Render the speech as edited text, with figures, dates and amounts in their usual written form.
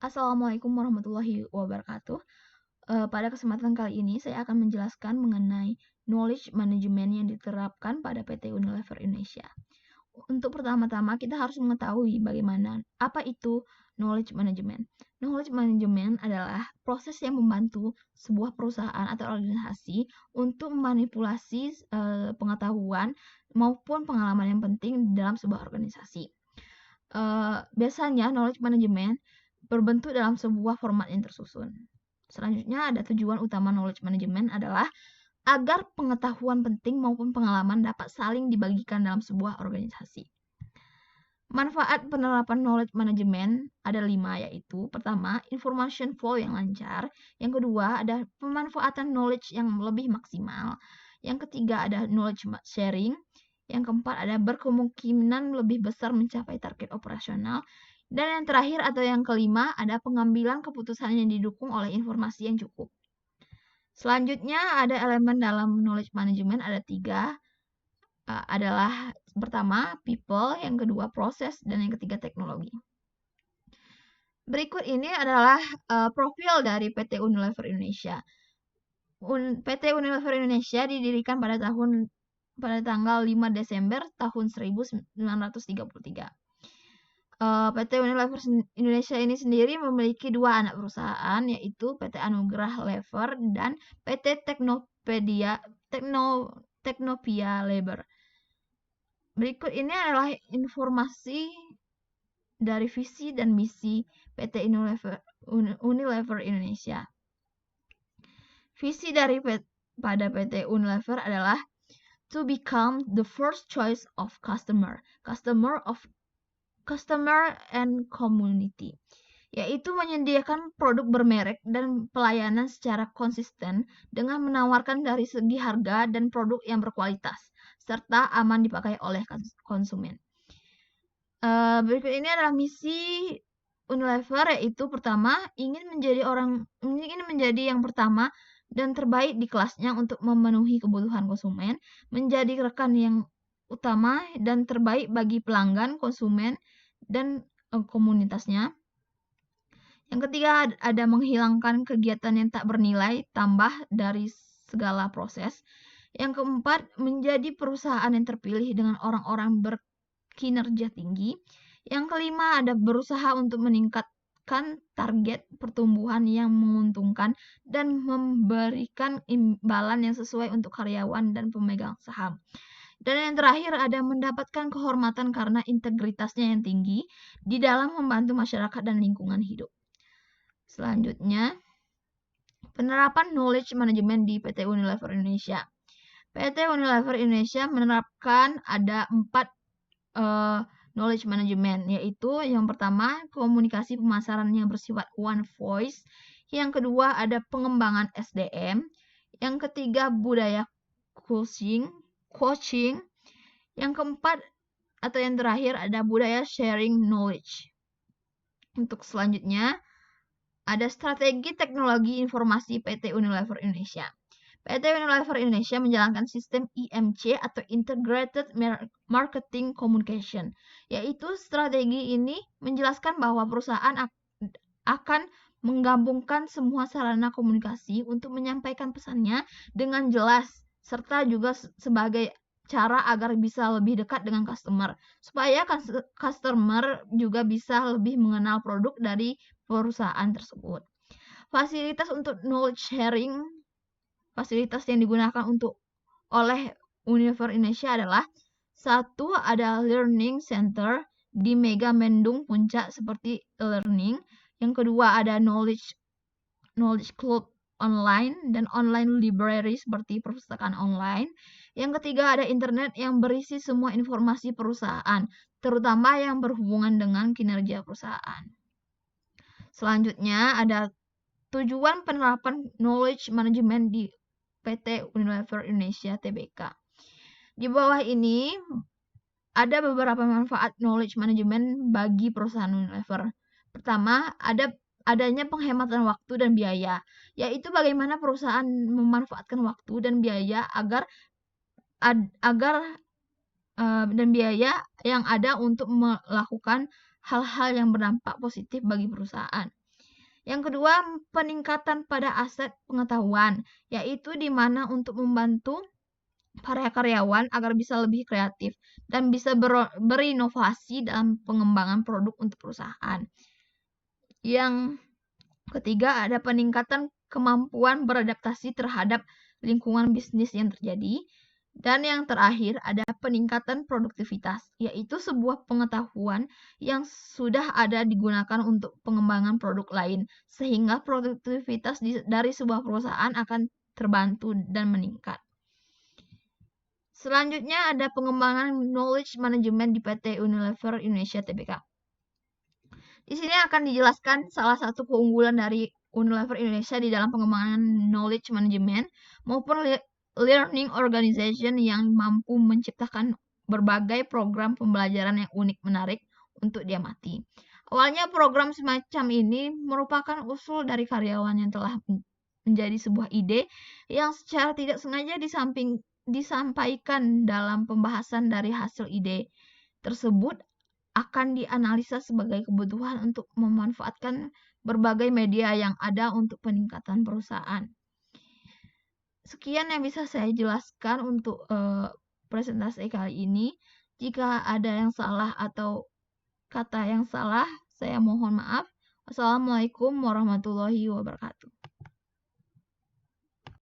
Assalamualaikum warahmatullahi wabarakatuh. Pada kesempatan kali ini saya akan menjelaskan mengenai knowledge management yang diterapkan pada PT Unilever Indonesia. Untuk pertama-tama kita harus mengetahui bagaimana apa itu knowledge management. Knowledge management adalah proses yang membantu sebuah perusahaan atau organisasi untuk memanipulasi pengetahuan maupun pengalaman yang penting dalam sebuah organisasi. Biasanya knowledge management berbentuk dalam sebuah format yang tersusun. Selanjutnya ada tujuan utama knowledge management adalah agar pengetahuan penting maupun pengalaman dapat saling dibagikan dalam sebuah organisasi. Manfaat penerapan knowledge management ada 5, yaitu pertama, information flow yang lancar. Yang kedua, ada pemanfaatan knowledge yang lebih maksimal. Yang ketiga, ada knowledge sharing. Yang keempat, ada berkemungkinan lebih besar mencapai target operasional. Dan yang terakhir atau yang kelima, ada pengambilan keputusan yang didukung oleh informasi yang cukup. Selanjutnya, ada elemen dalam knowledge management, ada 3. Adalah pertama, people, yang kedua, proses, dan yang ketiga, teknologi. Berikut ini adalah profil dari PT Unilever Indonesia. PT Unilever Indonesia didirikan pada tanggal 5 Desember tahun 1933. PT Unilever Indonesia ini sendiri memiliki 2 anak perusahaan, yaitu PT Anugrah Lever dan PT Teknopia Lever. Berikut ini adalah informasi dari visi dan misi PT Unilever Indonesia. Visi pada PT Unilever adalah to become the first choice of customer and community, yaitu menyediakan produk bermerek dan pelayanan secara konsisten dengan menawarkan dari segi harga dan produk yang berkualitas serta aman dipakai oleh konsumen. Berikut ini adalah misi Unilever, yaitu pertama, ingin menjadi yang pertama dan terbaik di kelasnya untuk memenuhi kebutuhan konsumen, menjadi rekan yang utama dan terbaik bagi pelanggan, konsumen, dan komunitasnya. Yang ketiga, ada menghilangkan kegiatan yang tak bernilai tambah dari segala proses. Yang keempat, menjadi perusahaan yang terpilih dengan orang-orang berkinerja tinggi. Yang kelima, ada berusaha untuk meningkatkan target pertumbuhan yang menguntungkan dan memberikan imbalan yang sesuai untuk karyawan dan pemegang saham. Dan yang terakhir, ada mendapatkan kehormatan karena integritasnya yang tinggi di dalam membantu masyarakat dan lingkungan hidup. Selanjutnya, penerapan knowledge management di PT Unilever Indonesia. PT Unilever Indonesia menerapkan ada 4 knowledge management, yaitu yang pertama, komunikasi pemasaran yang bersifat one voice. Yang kedua, ada pengembangan SDM. Yang ketiga, budaya coaching. Yang keempat atau yang terakhir, ada budaya sharing knowledge. Untuk selanjutnya, ada strategi teknologi informasi PT Unilever Indonesia. PT Unilever Indonesia menjalankan sistem IMC atau Integrated Marketing Communication, yaitu strategi ini menjelaskan bahwa perusahaan akan menggabungkan semua sarana komunikasi untuk menyampaikan pesannya dengan jelas, serta juga sebagai cara agar bisa lebih dekat dengan customer, supaya customer juga bisa lebih mengenal produk dari perusahaan tersebut. Fasilitas untuk knowledge sharing, fasilitas yang digunakan oleh Unilever Indonesia adalah 1, ada learning center di Mega Mendung Puncak seperti e-learning. Yang kedua, ada knowledge club online dan online library seperti perpustakaan online. Yang ketiga, ada internet yang berisi semua informasi perusahaan, terutama yang berhubungan dengan kinerja perusahaan. Selanjutnya, ada tujuan penerapan knowledge management di PT Unilever Indonesia Tbk. Di bawah ini ada beberapa manfaat knowledge management bagi perusahaan Unilever. Pertama, adanya penghematan waktu dan biaya, yaitu bagaimana perusahaan memanfaatkan waktu dan biaya dan biaya yang ada untuk melakukan hal-hal yang berdampak positif bagi perusahaan. Yang kedua, peningkatan pada aset pengetahuan, yaitu di mana untuk membantu para karyawan agar bisa lebih kreatif dan bisa berinovasi dalam pengembangan produk untuk perusahaan. Yang ketiga, ada peningkatan kemampuan beradaptasi terhadap lingkungan bisnis yang terjadi. Dan yang terakhir, ada peningkatan produktivitas, yaitu sebuah pengetahuan yang sudah ada digunakan untuk pengembangan produk lain, sehingga produktivitas dari sebuah perusahaan akan terbantu dan meningkat. Selanjutnya ada pengembangan knowledge management di PT Unilever Indonesia Tbk. Di sini akan dijelaskan salah satu keunggulan dari Unilever Indonesia di dalam pengembangan knowledge management maupun learning organization yang mampu menciptakan berbagai program pembelajaran yang unik menarik untuk diamati. Awalnya program semacam ini merupakan usul dari karyawan yang telah menjadi sebuah ide yang secara tidak sengaja disampaikan dalam pembahasan dari hasil ide tersebut akan dianalisa sebagai kebutuhan untuk memanfaatkan berbagai media yang ada untuk peningkatan perusahaan. Sekian yang bisa saya jelaskan untuk presentasi kali ini. Jika ada yang salah atau kata yang salah, saya mohon maaf. Wassalamualaikum warahmatullahi wabarakatuh.